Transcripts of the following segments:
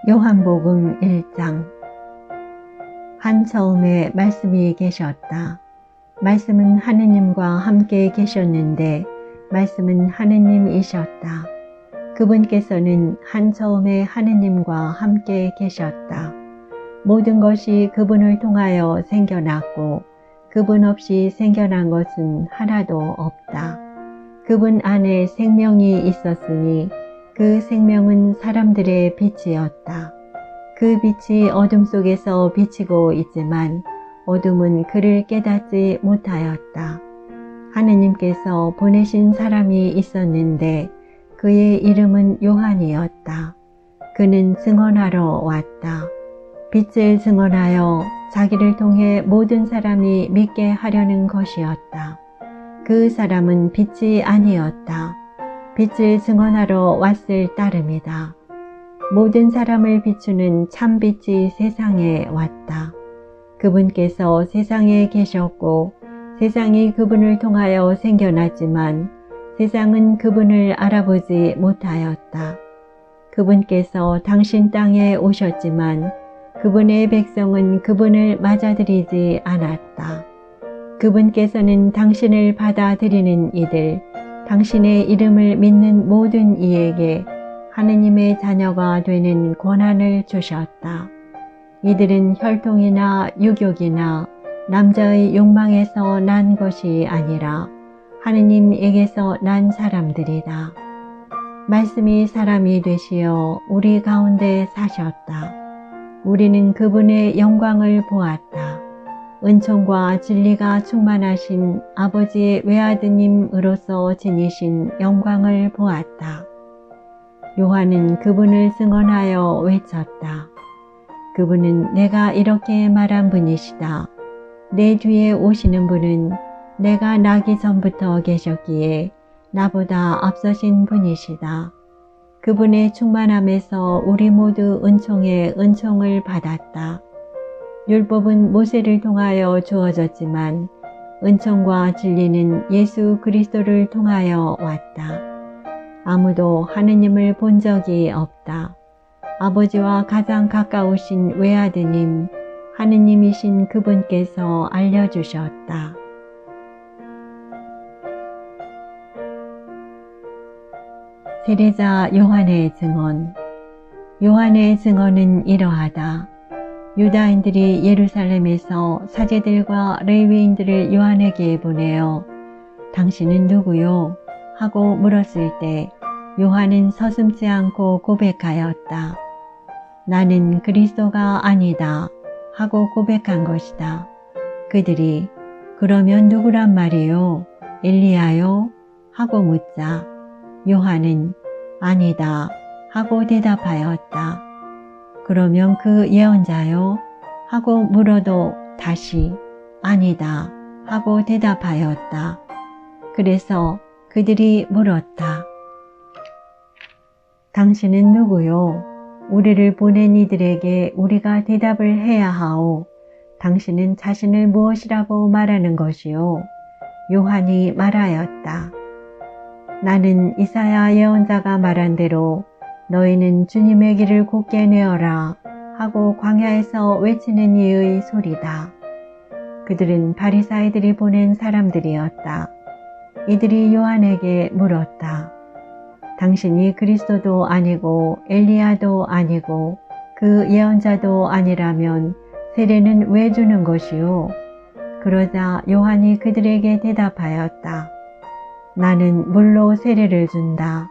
요한복음 1장. 한 처음에 말씀이 계셨다. 말씀은 하느님과 함께 계셨는데 말씀은 하느님이셨다. 그분께서는 한 처음에 하느님과 함께 계셨다. 모든 것이 그분을 통하여 생겨났고 그분 없이 생겨난 것은 하나도 없다. 그분 안에 생명이 있었으니 그 생명은 사람들의 빛이었다. 그 빛이 어둠 속에서 비치고 있지만 어둠은 그를 깨닫지 못하였다. 하느님께서 보내신 사람이 있었는데 그의 이름은 요한이었다. 그는 증언하러 왔다. 빛을 증언하여 자기를 통해 모든 사람이 믿게 하려는 것이었다. 그 사람은 빛이 아니었다. 빛을 증언하러 왔을 따름이다. 모든 사람을 비추는 참빛이 세상에 왔다. 그분께서 세상에 계셨고 세상이 그분을 통하여 생겨났지만 세상은 그분을 알아보지 못하였다. 그분께서 당신 땅에 오셨지만 그분의 백성은 그분을 맞아들이지 않았다. 그분께서는 당신을 받아들이는 이들, 당신의 이름을 믿는 모든 이에게 하느님의 자녀가 되는 권한을 주셨다. 이들은 혈통이나 유격이나 남자의 욕망에서 난 것이 아니라 하느님에게서 난 사람들이다. 말씀이 사람이 되시어 우리 가운데 사셨다. 우리는 그분의 영광을 보았다. 은총과 진리가 충만하신 아버지의 외아드님으로서 지니신 영광을 보았다. 요한은 그분을 증언하여 외쳤다. 그분은 내가 이렇게 말한 분이시다. 내 뒤에 오시는 분은 내가 나기 전부터 계셨기에 나보다 앞서신 분이시다. 그분의 충만함에서 우리 모두 은총에 은총을 받았다. 율법은 모세를 통하여 주어졌지만 은총과 진리는 예수 그리스도를 통하여 왔다. 아무도 하느님을 본 적이 없다. 아버지와 가장 가까우신 외아드님, 하느님이신 그분께서 알려주셨다. 세례자 요한의 증언. 요한의 증언은 이러하다. 유다인들이 예루살렘에서 사제들과 레위인들을 요한에게 보내어 당신은 누구요? 하고 물었을 때 요한은 서슴지 않고 고백하였다. 나는 그리스도가 아니다 하고 고백한 것이다. 그들이 그러면 누구란 말이요? 엘리야요? 하고 묻자 요한은 아니다 하고 대답하였다. 그러면 그 예언자요? 하고 물어도 다시 아니다 하고 대답하였다. 그래서 그들이 물었다. 당신은 누구요? 우리를 보낸 이들에게 우리가 대답을 해야 하오. 당신은 자신을 무엇이라고 말하는 것이요? 요한이 말하였다. 나는 이사야 예언자가 말한 대로 너희는 주님의 길을 곧게 내어라 하고 광야에서 외치는 이의 소리다. 그들은 바리사이들이 보낸 사람들이었다. 이들이 요한에게 물었다. 당신이 그리스도도 아니고 엘리야도 아니고 그 예언자도 아니라면 세례는 왜 주는 것이요? 그러자 요한이 그들에게 대답하였다. 나는 물로 세례를 준다.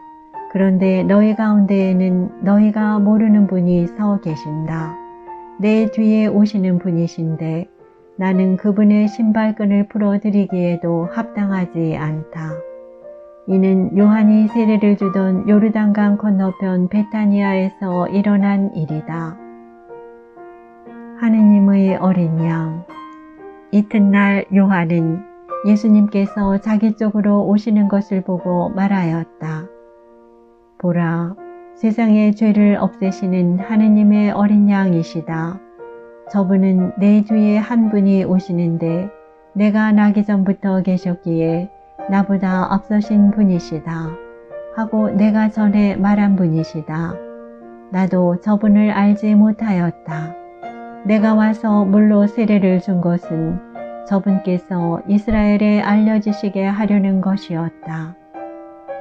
그런데 너희 가운데에는 너희가 모르는 분이 서 계신다. 내 뒤에 오시는 분이신데 나는 그분의 신발끈을 풀어드리기에도 합당하지 않다. 이는 요한이 세례를 주던 요르단강 건너편 베타니아에서 일어난 일이다. 하느님의 어린 양. 이튿날 요한은 예수님께서 자기 쪽으로 오시는 것을 보고 말하였다. 보라, 세상의 죄를 없애시는 하느님의 어린 양이시다. 저분은 내 뒤에 한 분이 오시는데 내가 나기 전부터 계셨기에 나보다 앞서신 분이시다. 하고 내가 전에 말한 분이시다. 나도 저분을 알지 못하였다. 내가 와서 물로 세례를 준 것은 저분께서 이스라엘에 알려지시게 하려는 것이었다.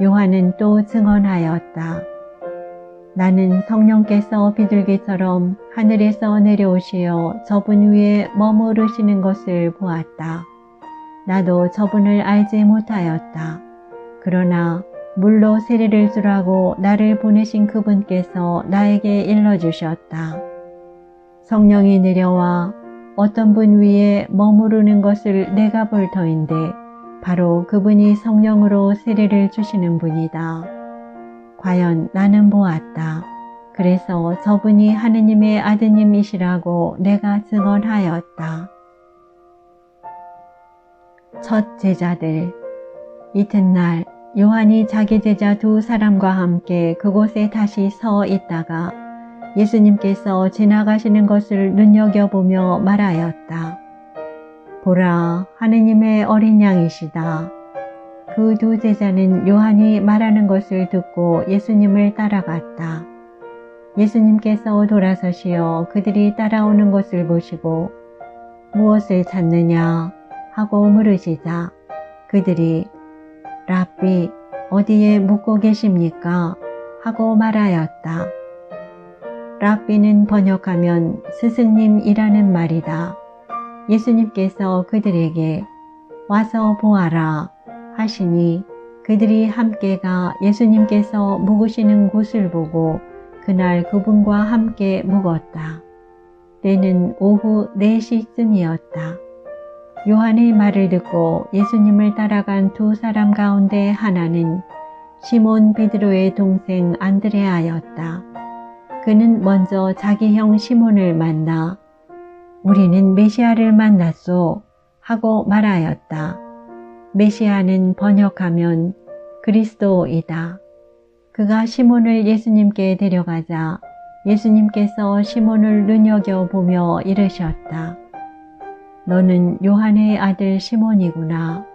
요한은 또 증언하였다. 나는 성령께서 비둘기처럼 하늘에서 내려오시어 저분 위에 머무르시는 것을 보았다. 나도 저분을 알지 못하였다. 그러나 물로 세례를 주라고 나를 보내신 그분께서 나에게 일러주셨다. 성령이 내려와 어떤 분 위에 머무르는 것을 내가 볼 터인데 바로 그분이 성령으로 세례를 주시는 분이다. 과연 나는 보았다. 그래서 저분이 하느님의 아드님이시라고 내가 증언하였다. 첫 제자들. 이튿날 요한이 자기 제자 두 사람과 함께 그곳에 다시 서 있다가 예수님께서 지나가시는 것을 눈여겨보며 말하였다. 보라, 하느님의 어린 양이시다. 그 두 제자는 요한이 말하는 것을 듣고 예수님을 따라갔다. 예수님께서 돌아서시어 그들이 따라오는 것을 보시고 무엇을 찾느냐 하고 물으시자 그들이 랍비, 어디에 묵고 계십니까? 하고 말하였다. 랍비는 번역하면 스승님이라는 말이다. 예수님께서 그들에게 와서 보아라 하시니 그들이 함께 가 예수님께서 묵으시는 곳을 보고 그날 그분과 함께 묵었다. 때는 오후 4시쯤이었다. 요한의 말을 듣고 예수님을 따라간 두 사람 가운데 하나는 시몬 베드로의 동생 안드레아였다. 그는 먼저 자기 형 시몬을 만나 우리는 메시아를 만났소 하고 말하였다. 메시아는 번역하면 그리스도이다. 그가 시몬을 예수님께 데려가자 예수님께서 시몬을 눈여겨보며 이르셨다. 너는 요한의 아들 시몬이구나.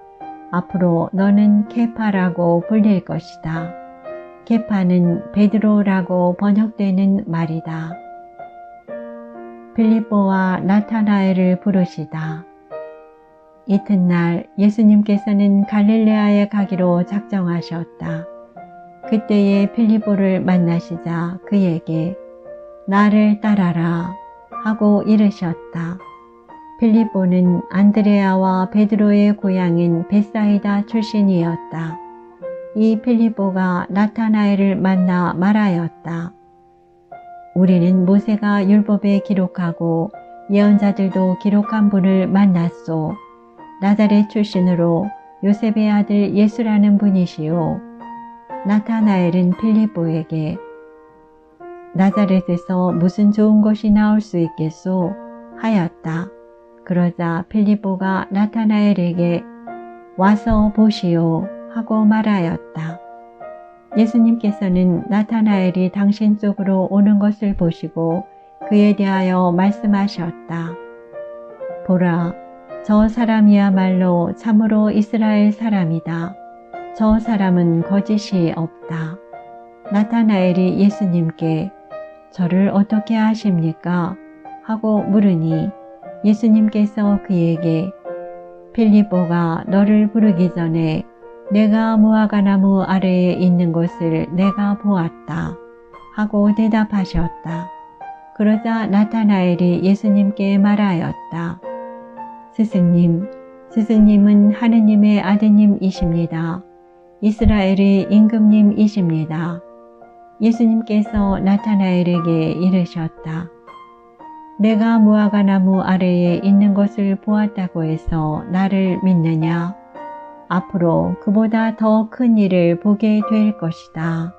앞으로 너는 케파라고 불릴 것이다. 케파는 베드로라고 번역되는 말이다. 빌립보와 나타나엘을 부르시다. 이튿날 예수님께서는 갈릴레아에 가기로 작정하셨다. 그때에 빌립보를 만나시자 그에게 나를 따라라 하고 이르셨다. 빌립보는 안드레아와 베드로의 고향인 벳사이다 출신이었다. 이 빌립보가 나타나엘을 만나 말하였다. 우리는 모세가 율법에 기록하고 예언자들도 기록한 분을 만났소. 나사렛 출신으로 요셉의 아들 예수라는 분이시오. 나타나엘은 빌립보에게 나사렛에서 무슨 좋은 것이 나올 수 있겠소? 하였다. 그러자 빌립보가 나타나엘에게 와서 보시오 하고 말하였다. 예수님께서는 나타나엘이 당신 쪽으로 오는 것을 보시고 그에 대하여 말씀하셨다. 보라, 저 사람이야말로 참으로 이스라엘 사람이다. 저 사람은 거짓이 없다. 나타나엘이 예수님께 저를 어떻게 아십니까? 하고 물으니 예수님께서 그에게 빌립보가 너를 부르기 전에 내가 무화과나무 아래에 있는 것을 내가 보았다 하고 대답하셨다. 그러자 나타나엘이 예수님께 말하였다. 스승님, 스승님은 하느님의 아드님이십니다. 이스라엘의 임금님이십니다. 예수님께서 나타나엘에게 이르셨다. 내가 무화과나무 아래에 있는 것을 보았다고 해서 나를 믿느냐? 앞으로 그보다 더 큰 일을 보게 될 것이다.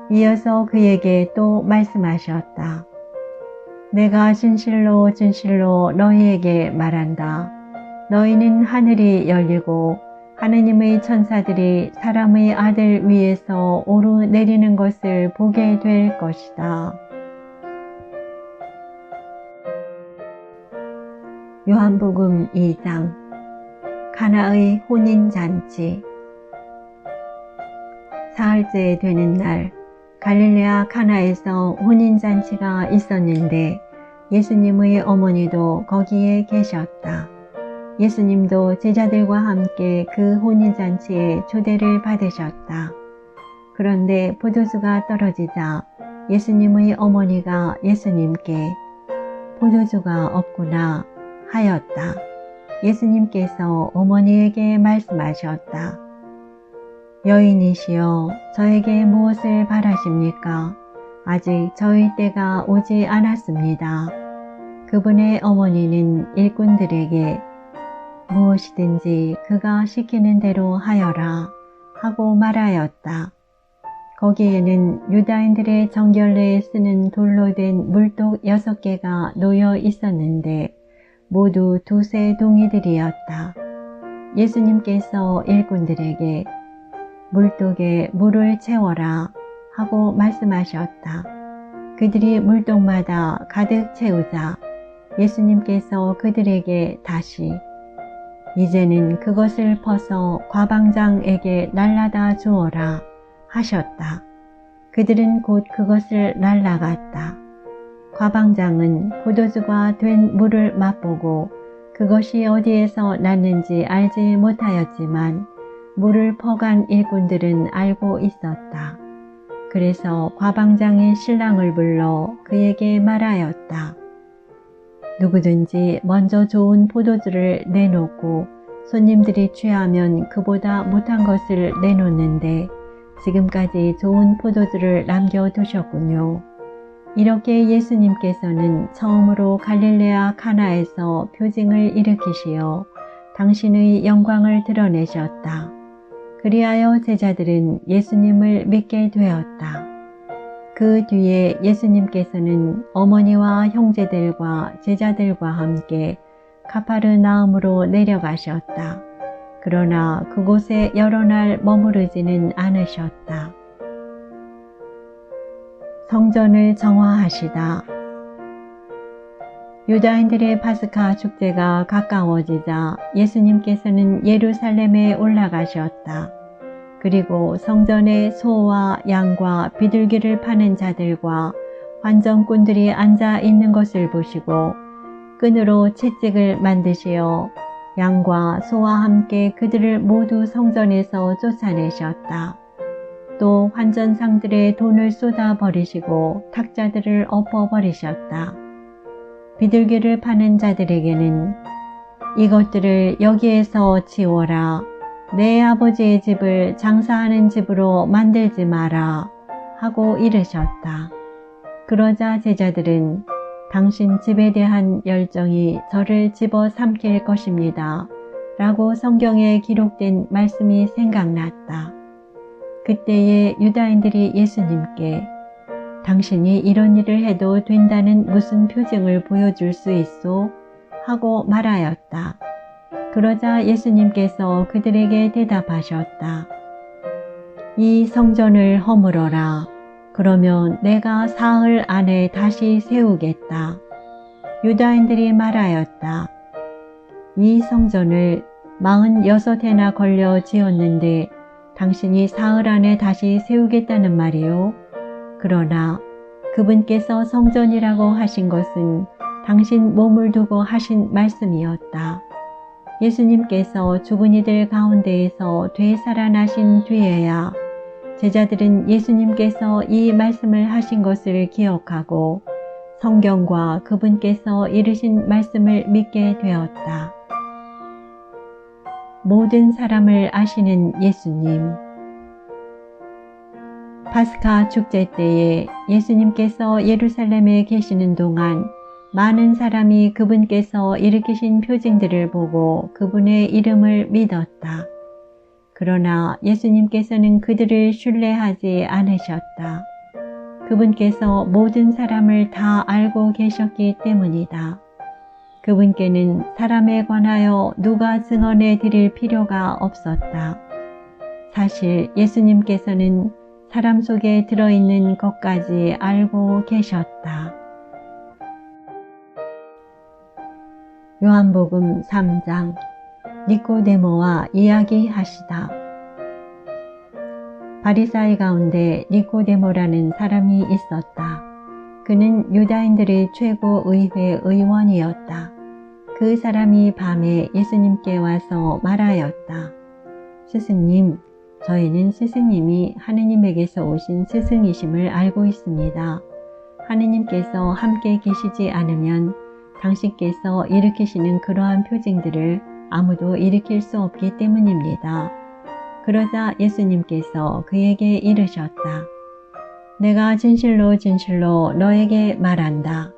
이어서 그에게 또 말씀하셨다. 내가 진실로 진실로 너희에게 말한다. 너희는 하늘이 열리고 하느님의 천사들이 사람의 아들 위에서 오르내리는 것을 보게 될 것이다. 요한복음 2장. 가나의 혼인잔치. 사흘째 되는 날 갈릴레아 카나에서 혼인잔치가 있었는데 예수님의 어머니도 거기에 계셨다. 예수님도 제자들과 함께 그 혼인잔치에 초대를 받으셨다. 그런데 포도주가 떨어지자 예수님의 어머니가 예수님께 포도주가 없구나 하였다. 예수님께서 어머니에게 말씀하셨다. 여인이시여, 저에게 무엇을 바라십니까? 아직 저희 때가 오지 않았습니다. 그분의 어머니는 일꾼들에게 무엇이든지 그가 시키는 대로 하여라 하고 말하였다. 거기에는 유다인들의 정결례에 쓰는 돌로 된 물독 6개가 놓여 있었는데 모두 두세 동이들이었다. 예수님께서 일꾼들에게 물독에 물을 채워라 하고 말씀하셨다. 그들이 물독마다 가득 채우자 예수님께서 그들에게 다시 이제는 그것을 퍼서 과방장에게 날라다 주어라 하셨다. 그들은 곧 그것을 날라갔다. 과방장은 포도주가 된 물을 맛보고 그것이 어디에서 났는지 알지 못하였지만 물을 퍼간 일꾼들은 알고 있었다. 그래서 과방장이 신랑을 불러 그에게 말하였다. 누구든지 먼저 좋은 포도주를 내놓고 손님들이 취하면 그보다 못한 것을 내놓는데 지금까지 좋은 포도주를 남겨두셨군요. 이렇게 예수님께서는 처음으로 갈릴레아 카나에서 표징을 일으키시어 당신의 영광을 드러내셨다. 그리하여 제자들은 예수님을 믿게 되었다. 그 뒤에 예수님께서는 어머니와 형제들과 제자들과 함께 가파르나움으로 내려가셨다. 그러나 그곳에 여러 날 머무르지는 않으셨다. 성전을 정화하시다. 유다인들의 파스카 축제가 가까워지자 예수님께서는 예루살렘에 올라가셨다. 그리고 성전에 소와 양과 비둘기를 파는 자들과 환전꾼들이 앉아 있는 것을 보시고 끈으로 채찍을 만드시어 양과 소와 함께 그들을 모두 성전에서 쫓아내셨다. 또 환전상들의 돈을 쏟아버리시고 탁자들을 엎어버리셨다. 비둘기를 파는 자들에게는 이것들을 여기에서 치워라. 내 아버지의 집을 장사하는 집으로 만들지 마라 하고 이르셨다. 그러자 제자들은 당신 집에 대한 열정이 저를 집어삼킬 것입니다 라고 성경에 기록된 말씀이 생각났다. 그때에 유다인들이 예수님께 당신이 이런 일을 해도 된다는 무슨 표징을 보여줄 수 있소? 하고 말하였다. 그러자 예수님께서 그들에게 대답하셨다. 이 성전을 허물어라. 그러면 내가 사흘 안에 다시 세우겠다. 유다인들이 말하였다. 이 성전을 46해나 걸려 지었는데 당신이 사흘 안에 다시 세우겠다는 말이요. 그러나 그분께서 성전이라고 하신 것은 당신 몸을 두고 하신 말씀이었다. 예수님께서 죽은 이들 가운데에서 되살아나신 뒤에야 제자들은 예수님께서 이 말씀을 하신 것을 기억하고 성경과 그분께서 이르신 말씀을 믿게 되었다. 모든 사람을 아시는 예수님. 파스카 축제 때에 예수님께서 예루살렘에 계시는 동안 많은 사람이 그분께서 일으키신 표징들을 보고 그분의 이름을 믿었다. 그러나 예수님께서는 그들을 신뢰하지 않으셨다. 그분께서 모든 사람을 다 알고 계셨기 때문이다. 그분께는 사람에 관하여 누가 증언해 드릴 필요가 없었다. 사실 예수님께서는 사람 속에 들어있는 것까지 알고 계셨다. 요한복음 3장 니코데모와 이야기하시다. 바리사이 가운데 니코데모라는 사람이 있었다. 그는 유다인들의 최고의회 의원이었다. 그 사람이 밤에 예수님께 와서 말하였다. 스승님, 저희는 스승님이 하느님에게서 오신 스승이심을 알고 있습니다. 하느님께서 함께 계시지 않으면 당신께서 일으키시는 그러한 표징들을 아무도 일으킬 수 없기 때문입니다. 그러자 예수님께서 그에게 이르셨다. 내가 진실로 진실로 너에게 말한다.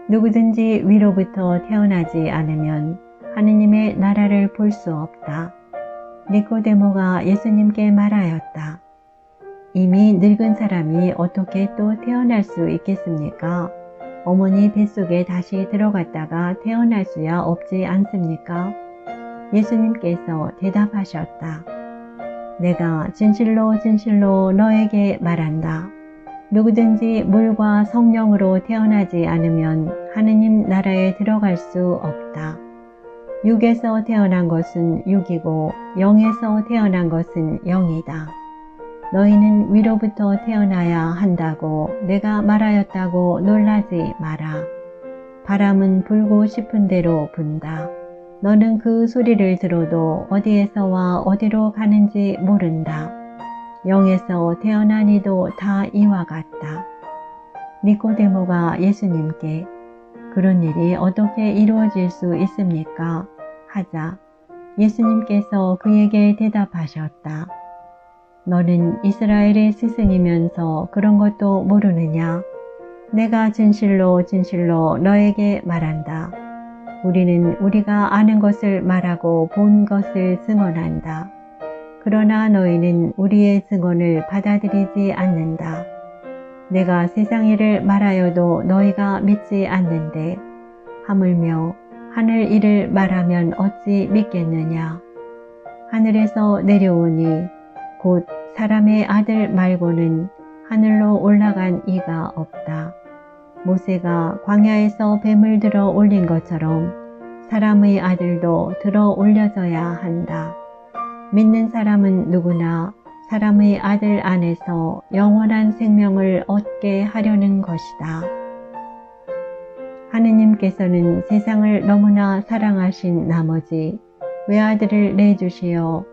누구든지 위로부터 태어나지 않으면 하느님의 나라를 볼 수 없다. 니코데모가 예수님께 말하였다. 이미 늙은 사람이 어떻게 또 태어날 수 있겠습니까? 어머니 뱃속에 다시 들어갔다가 태어날 수야 없지 않습니까? 예수님께서 대답하셨다. 내가 진실로 진실로 너에게 말한다. 누구든지 물과 성령으로 태어나지 않으면 하느님 나라에 들어갈 수 없다. 육에서 태어난 것은 육이고 영에서 태어난 것은 영이다. 너희는 위로부터 태어나야 한다고 내가 말하였다고 놀라지 마라. 바람은 불고 싶은 대로 분다. 너는 그 소리를 들어도 어디에서와 어디로 가는지 모른다. 영에서 태어난 이도 다 이와 같다. 니코데모가 예수님께 그런 일이 어떻게 이루어질 수 있습니까? 하자 예수님께서 그에게 대답하셨다. 너는 이스라엘의 스승이면서 그런 것도 모르느냐? 내가 진실로 진실로 너에게 말한다. 우리는 우리가 아는 것을 말하고 본 것을 증언한다. 그러나 너희는 우리의 증언을 받아들이지 않는다. 내가 세상 일을 말하여도 너희가 믿지 않는데 하물며 하늘 일을 말하면 어찌 믿겠느냐. 하늘에서 내려오니 곧 사람의 아들 말고는 하늘로 올라간 이가 없다. 모세가 광야에서 뱀을 들어 올린 것처럼 사람의 아들도 들어 올려져야 한다. 믿는 사람은 누구나 사람의 아들 안에서 영원한 생명을 얻게 하려는 것이다. 하느님께서는 세상을 너무나 사랑하신 나머지 외아들을 내주시어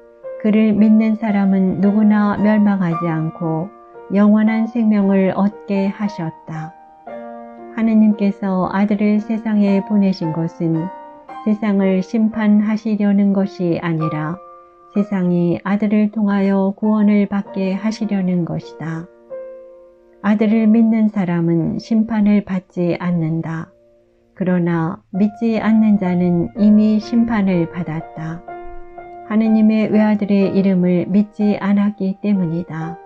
그를 믿는 사람은 누구나 멸망하지 않고 영원한 생명을 얻게 하셨다. 하느님께서 아들을 세상에 보내신 것은 세상을 심판하시려는 것이 아니라 세상이 아들을 통하여 구원을 받게 하시려는 것이다. 아들을 믿는 사람은 심판을 받지 않는다. 그러나 믿지 않는 자는 이미 심판을 받았다. 하느님의 외아들의 이름을 믿지 않았기 때문이다.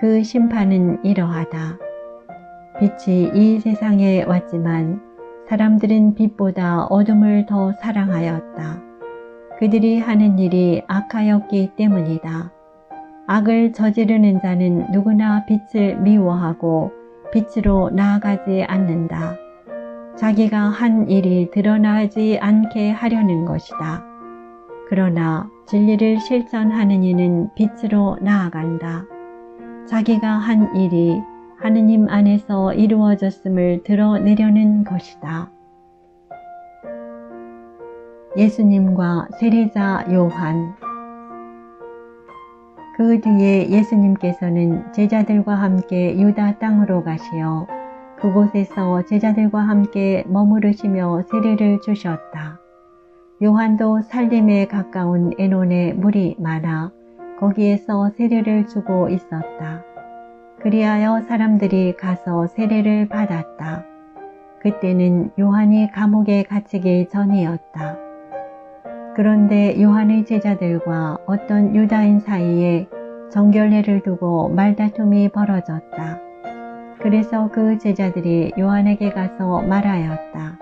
그 심판은 이러하다. 빛이 이 세상에 왔지만 사람들은 빛보다 어둠을 더 사랑하였다. 그들이 하는 일이 악하였기 때문이다. 악을 저지르는 자는 누구나 빛을 미워하고 빛으로 나아가지 않는다. 자기가 한 일이 드러나지 않게 하려는 것이다. 그러나 진리를 실천하는 이는 빛으로 나아간다. 자기가 한 일이 하느님 안에서 이루어졌음을 드러내려는 것이다. 예수님과 세례자 요한. 그 뒤에 예수님께서는 제자들과 함께 유다 땅으로 가시어 그곳에서 제자들과 함께 머무르시며 세례를 주셨다. 요한도 살림에 가까운 에논에 물이 많아 거기에서 세례를 주고 있었다. 그리하여 사람들이 가서 세례를 받았다. 그때는 요한이 감옥에 갇히기 전이었다. 그런데 요한의 제자들과 어떤 유다인 사이에 정결례를 두고 말다툼이 벌어졌다. 그래서 그 제자들이 요한에게 가서 말하였다.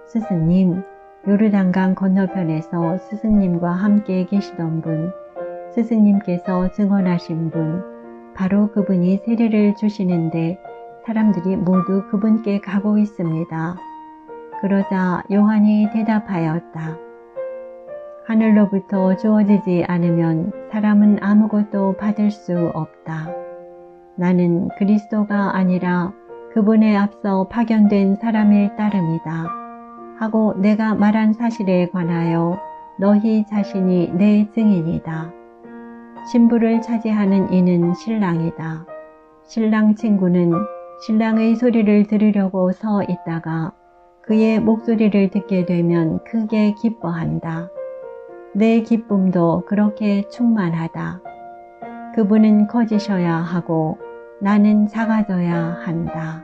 스승님, 요르단강 건너편에서 스승님과 함께 계시던 분, 스승님께서 증언하신 분, 바로 그분이 세례를 주시는데 사람들이 모두 그분께 가고 있습니다. 그러자 요한이 대답하였다. 하늘로부터 주어지지 않으면 사람은 아무것도 받을 수 없다. 나는 그리스도가 아니라 그분에 앞서 파견된 사람일 따름이다. 하고 내가 말한 사실에 관하여 너희 자신이 내 증인이다. 신부를 차지하는 이는 신랑이다. 신랑 친구는 신랑의 소리를 들으려고 서 있다가 그의 목소리를 듣게 되면 크게 기뻐한다. 내 기쁨도 그렇게 충만하다. 그분은 커지셔야 하고 나는 작아져야 한다.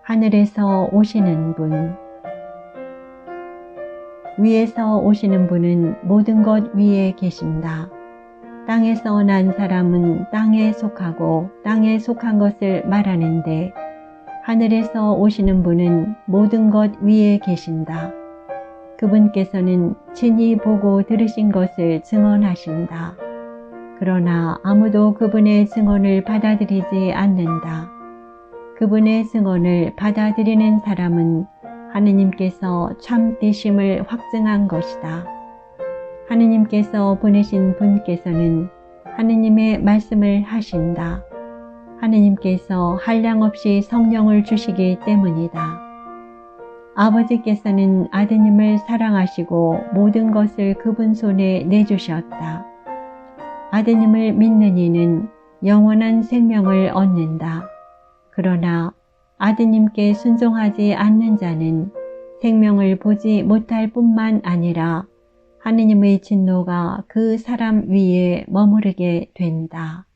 하늘에서 오시는 분. 위에서 오시는 분은 모든 것 위에 계신다. 땅에서 난 사람은 땅에 속하고 땅에 속한 것을 말하는데 하늘에서 오시는 분은 모든 것 위에 계신다. 그분께서는 친히 보고 들으신 것을 증언하신다. 그러나 아무도 그분의 증언을 받아들이지 않는다. 그분의 증언을 받아들이는 사람은 하느님께서 참되심을 확증한 것이다. 하느님께서 보내신 분께서는 하느님의 말씀을 하신다. 하느님께서 한량없이 성령을 주시기 때문이다. 아버지께서는 아드님을 사랑하시고 모든 것을 그분 손에 내주셨다. 아드님을 믿는 이는 영원한 생명을 얻는다. 그러나 아드님께 순종하지 않는 자는 생명을 보지 못할 뿐만 아니라 하느님의 진노가 그 사람 위에 머무르게 된다.